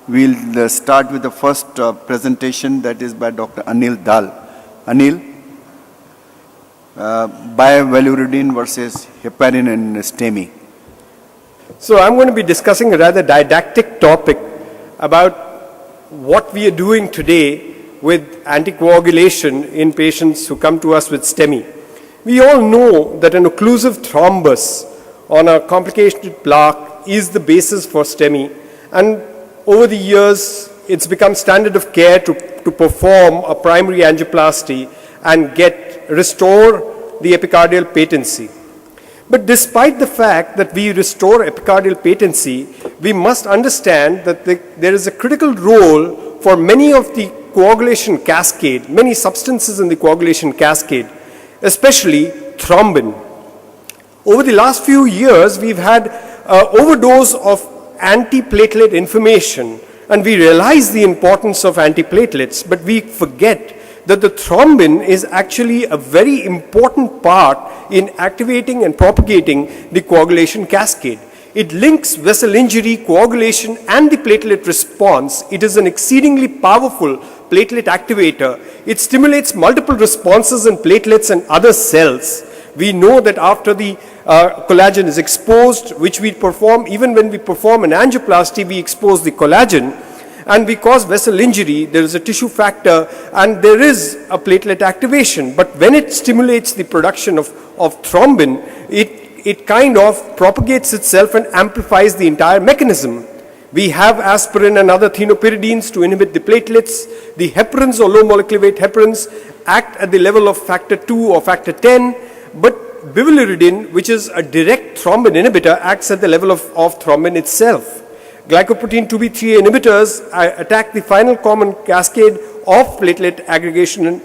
We'll start with the first presentation, that is by Dr. Anil Dal. Anil, bivalvulotin versus heparin and STEMI. So I'm going to be discussing a rather didactic topic about what we are doing today with anticoagulation in patients who come to us with STEMI. We all know that an occlusive thrombus on a complicated plaque is the basis for STEMI, and over the years it's become standard of care to perform a primary angioplasty and restore the epicardial patency. But despite the fact that we restore epicardial patency, we must understand that there is a critical role for many of the coagulation cascade, many substances in the coagulation cascade, especially thrombin. Over the last few years, we've had overdose of antiplatelet information, and we realize the importance of antiplatelets, but we forget that the thrombin is actually a very important part in activating and propagating the coagulation cascade. It links vessel injury, coagulation, and the platelet response. It is an exceedingly powerful platelet activator. It stimulates multiple responses in platelets and other cells. We know that after the collagen is exposed, which we perform, even when we perform an angioplasty, we expose the collagen, and we cause vessel injury. There is a tissue factor, and there is a platelet activation. But when it stimulates the production of thrombin, it kind of propagates itself and amplifies the entire mechanism. We have aspirin and other thienopyridines to inhibit the platelets. The heparins or low molecular weight heparins act at the level of factor 2 or factor 10, but bivalvulotin, which is a direct thrombin inhibitor, acts at the level of thrombin itself. Glycoprotein 2B3A inhibitors attack the final common cascade of platelet aggregation.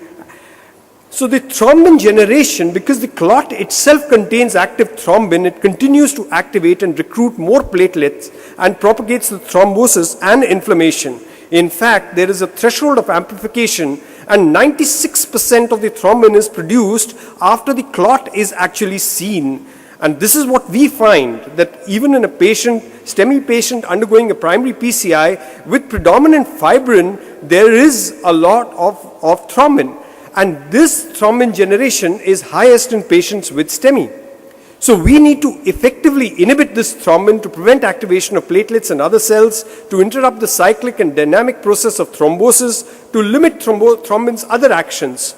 So the thrombin generation, because the clot itself contains active thrombin, it continues to activate and recruit more platelets and propagates the thrombosis and inflammation. In fact, there is a threshold of amplification, and 96% of the thrombin is produced after the clot is actually seen. And this is what we find, that even in a patient, STEMI patient undergoing a primary PCI with predominant fibrin, there is a lot of thrombin. And this thrombin generation is highest in patients with STEMI. So we need to effectively inhibit this thrombin to prevent activation of platelets and other cells, to interrupt the cyclic and dynamic process of thrombosis, to limit thrombin's other actions.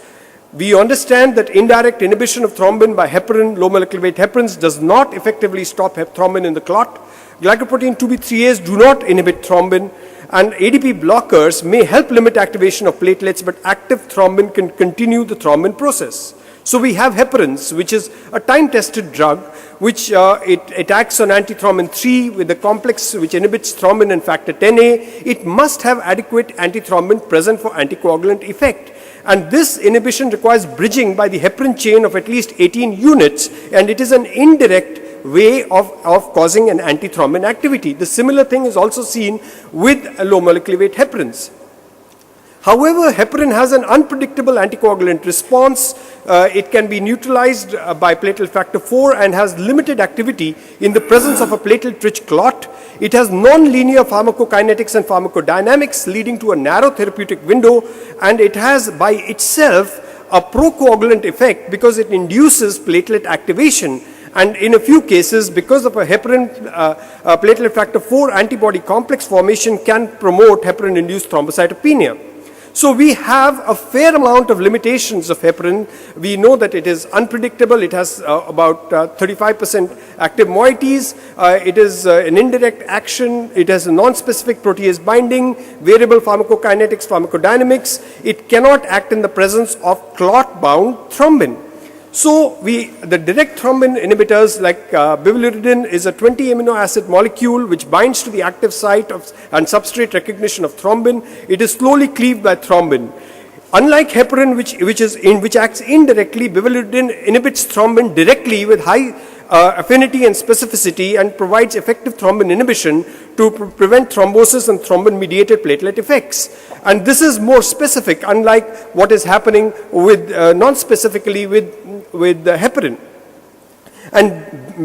We understand that indirect inhibition of thrombin by heparin, low molecular weight heparins, does not effectively stop thrombin in the clot. Glycoprotein 2B3As do not inhibit thrombin, and ADP blockers may help limit activation of platelets, but active thrombin can continue the thrombin process. So we have heparins, which is a time-tested drug, which it acts on antithrombin 3 with a complex which inhibits thrombin and factor 10A. It must have adequate antithrombin present for anticoagulant effect. And this inhibition requires bridging by the heparin chain of at least 18 units, and it is an indirect way of causing an antithrombin activity. The similar thing is also seen with low molecular weight heparins. However, heparin has an unpredictable anticoagulant response. It can be neutralized by platelet factor 4 and has limited activity in the presence of a platelet-rich clot. It has non-linear pharmacokinetics and pharmacodynamics, leading to a narrow therapeutic window, and it has by itself a procoagulant effect because it induces platelet activation. And in a few cases, because of a heparin platelet factor 4 antibody complex formation, can promote heparin-induced thrombocytopenia. So we have a fair amount of limitations of heparin. We know that it is unpredictable. It has about 35% active moieties. It is an indirect action. It has a non-specific protease binding, variable pharmacokinetics, pharmacodynamics. It cannot act in the presence of clot-bound thrombin. So the direct thrombin inhibitors like bivalvulotin is a 20 amino acid molecule which binds to the active site and substrate recognition of thrombin. It is slowly cleaved by thrombin. Unlike heparin, which acts indirectly, bivalvulotin inhibits thrombin directly with high affinity and specificity and provides effective thrombin inhibition to prevent thrombosis and thrombin-mediated platelet effects. And this is more specific, unlike what is happening with non-specifically with heparin. And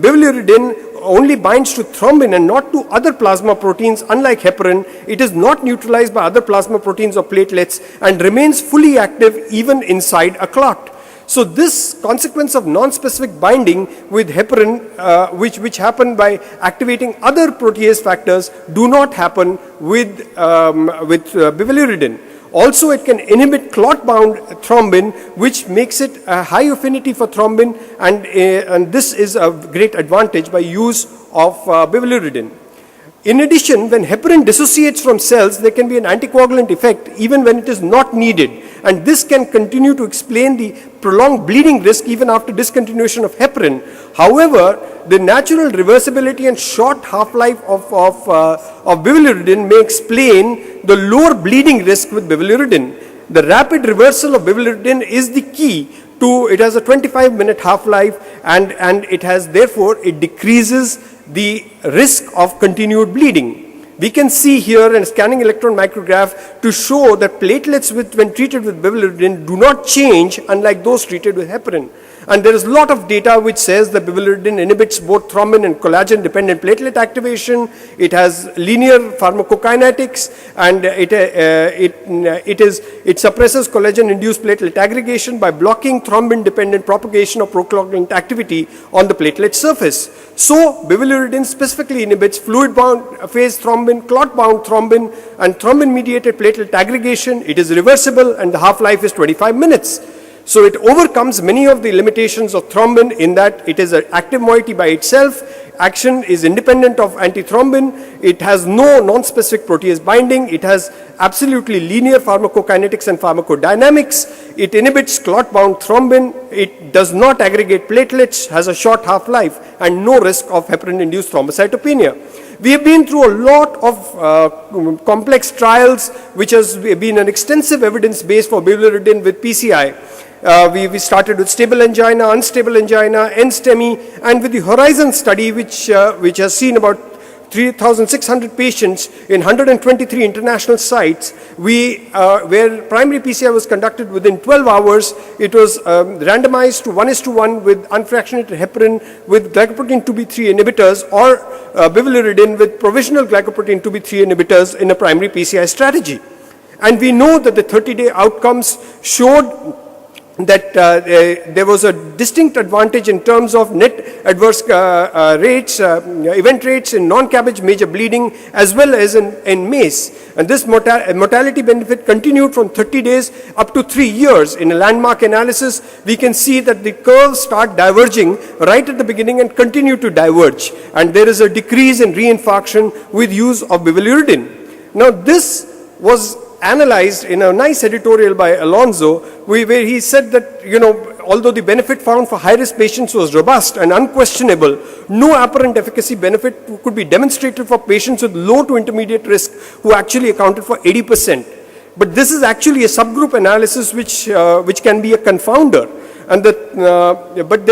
bivalvulotin only binds to thrombin and not to other plasma proteins. Unlike heparin, it is not neutralized by other plasma proteins or platelets and remains fully active even inside a clot. So this consequence of non-specific binding with heparin, which happen by activating other protease factors, do not happen with bivalirudin. Also, it can inhibit clot-bound thrombin, which makes it a high affinity for thrombin, and this is a great advantage by use of bivalirudin. In addition, when heparin dissociates from cells, there can be an anticoagulant effect even when it is not needed. And this can continue to explain the prolonged bleeding risk even after discontinuation of heparin. However, the natural reversibility and short half-life of bivalirudin may explain the lower bleeding risk with bivalirudin. The rapid reversal of bivalirudin is the key to, it has a 25-minute half-life, and it has, therefore, it decreases the risk of continued bleeding. We can see here in a scanning electron micrograph to show that platelets when treated with bivalirudin do not change unlike those treated with heparin. And there is a lot of data which says that bivalirudin inhibits both thrombin and collagen-dependent platelet activation. It has linear pharmacokinetics, and it suppresses collagen-induced platelet aggregation by blocking thrombin-dependent propagation of procoagulant activity on the platelet surface. So, bivalirudin specifically inhibits fluid-bound phase thrombin, clot-bound thrombin, and thrombin-mediated platelet aggregation. It is reversible, and the half-life is 25 minutes. So it overcomes many of the limitations of thrombin in that it is an active moiety by itself, action is independent of antithrombin, it has no non-specific protease binding, it has absolutely linear pharmacokinetics and pharmacodynamics, it inhibits clot-bound thrombin, it does not aggregate platelets, has a short half-life, and no risk of heparin-induced thrombocytopenia. We have been through a lot of complex trials, which has been an extensive evidence base for bivalirudin with PCI. We started with stable angina, unstable angina, NSTEMI, and with the Horizon study, which has seen about 3,600 patients in 123 international sites, where primary PCI was conducted within 12 hours. It was randomized to 1:1 with unfractionated heparin with glycoprotein 2B3 inhibitors or bivalirudin with provisional glycoprotein 2B3 inhibitors in a primary PCI strategy. And we know that the 30-day outcomes showed that there was a distinct advantage in terms of net adverse rates, event rates in non-cabbage major bleeding as well as in MACE. And this mortality benefit continued from 30 days up to 3 years. In a landmark analysis, we can see that the curves start diverging right at the beginning and continue to diverge. And there is a decrease in reinfarction with use of bivalirudin. Now this was analyzed in a nice editorial by Alonso, where he said that, although the benefit found for high-risk patients was robust and unquestionable, no apparent efficacy benefit could be demonstrated for patients with low to intermediate risk, who actually accounted for 80%. But this is actually a subgroup analysis which can be a confounder. And but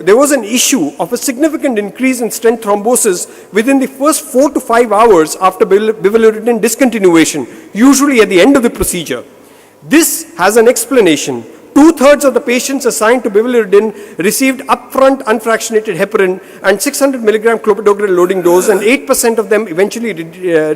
there was an issue of a significant increase in stent thrombosis within the first 4 to 5 hours after bivalirudin discontinuation, usually at the end of the procedure. This has an explanation. 2/3 of the patients assigned to bivalirudin received upfront unfractionated heparin and 600 milligram clopidogrel loading dose, and 8% of them eventually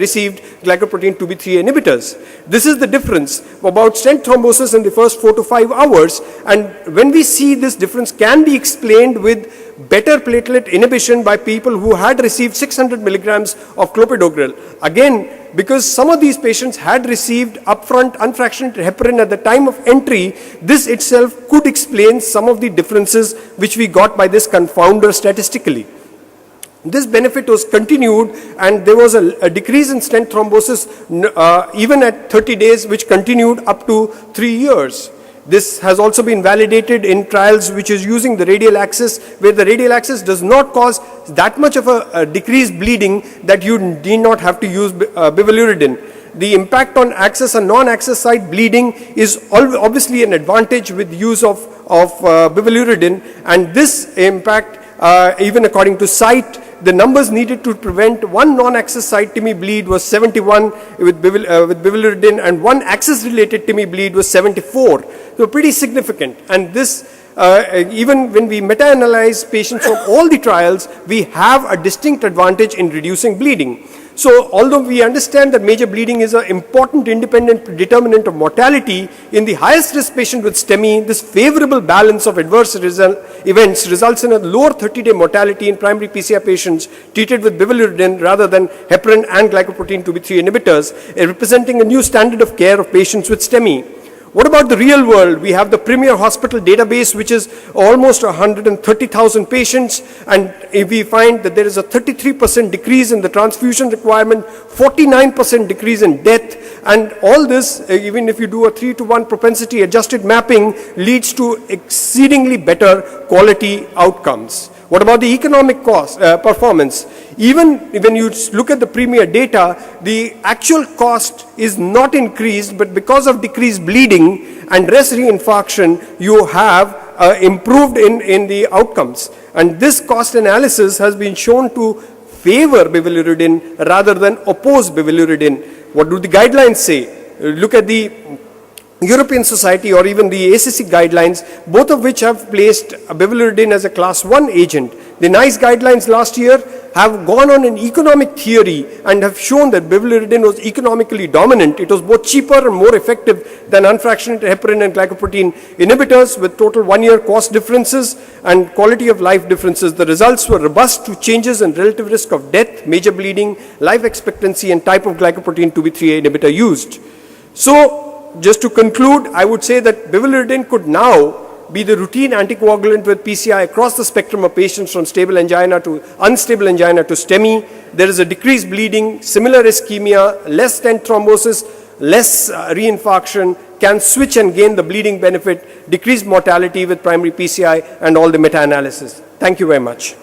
received glycoprotein 2B3 inhibitors. This is the difference about stent thrombosis in the first 4 to 5 hours, and when we see this difference can be explained with better platelet inhibition by people who had received 600 milligrams of clopidogrel. Again, because some of these patients had received upfront unfractionated heparin at the time of entry, this itself could explain some of the differences which we got by this confounder statistically. This benefit was continued, and there was a decrease in stent thrombosis even at 30 days, which continued up to 3 years. This has also been validated in trials which is using the radial axis, where the radial axis does not cause that much of a decreased bleeding that you need not have to use bivalirudin. The impact on axis and non-axis side bleeding is obviously an advantage with use of bivalirudin, and this impact, even according to site, the numbers needed to prevent one non-access site TIMI bleed was 71 with bivalirudin, and one access-related TIMI bleed was 74. So pretty significant. And this, even when we meta-analyze patients from all the trials, we have a distinct advantage in reducing bleeding. So although we understand that major bleeding is an important independent determinant of mortality, in the highest risk patient with STEMI, this favorable balance of adverse events results in a lower 30-day mortality in primary PCI patients treated with bivalirudin rather than heparin and glycoprotein 2b3 inhibitors, representing a new standard of care of patients with STEMI. What about the real world? We have the Premier Hospital database, which is almost 130,000 patients, and we find that there is a 33% decrease in the transfusion requirement, 49% decrease in death, and all this, even if you do a 3-to-1 propensity adjusted mapping, leads to exceedingly better quality outcomes. What about the economic cost, performance? Even when you look at the Premier data, the actual cost is not increased, but because of decreased bleeding and less reinfarction, you have improved in the outcomes. And this cost analysis has been shown to favor bivalirudin rather than oppose bivalirudin. What do the guidelines say? Look at the European Society or even the ACC guidelines, both of which have placed bivalirudin as a class 1 agent. The NICE guidelines last year have gone on an economic theory and have shown that bivalirudin was economically dominant. It was both cheaper and more effective than unfractionated heparin and glycoprotein inhibitors with total 1-year cost differences and quality of life differences. The results were robust to changes in relative risk of death, major bleeding, life expectancy, and type of glycoprotein 2b3 inhibitor used. So, just to conclude, I would say that bivalirudin could now be the routine anticoagulant with PCI across the spectrum of patients from stable angina to unstable angina to STEMI. There is a decreased bleeding, similar ischemia, less stent thrombosis, less reinfarction, can switch and gain the bleeding benefit, decreased mortality with primary PCI, and all the meta-analysis. Thank you very much.